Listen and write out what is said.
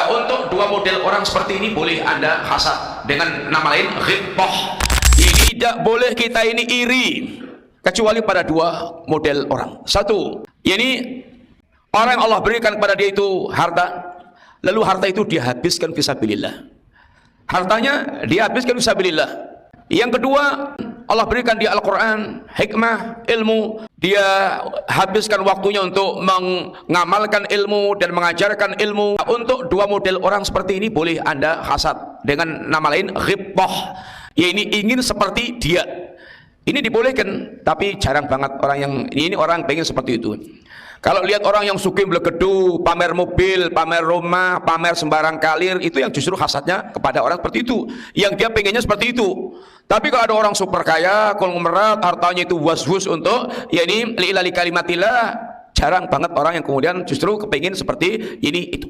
Untuk dua model orang seperti ini boleh Anda hasad, dengan nama lain ghibthah. Tidak boleh kita ini iri kecuali pada dua model orang. Satu, ini orang yang Allah berikan kepada dia itu harta, lalu harta itu dia habiskan fisabilillah. Hartanya dia habiskan fisabilillah. Yang kedua, Allah berikan dia Al-Quran, hikmah, ilmu, dia habiskan waktunya untuk mengamalkan ilmu dan mengajarkan ilmu. Untuk dua model orang seperti ini boleh Anda hasad, dengan nama lain ghibthah, ya ini ingin seperti dia. Ini dibolehkan, tapi jarang banget orang yang ini orang pengen seperti itu. Kalau lihat orang yang sugih blegedu, pamer mobil, pamer rumah, pamer sembarang kalir, itu yang justru hasadnya kepada orang seperti itu, yang dia pengennya seperti itu. Tapi kalau ada orang super kaya, konglomerat, hartanya itu was-was untuk ya ini li'ilali kalimatillah, jarang banget orang yang kemudian justru kepingin seperti ini itu.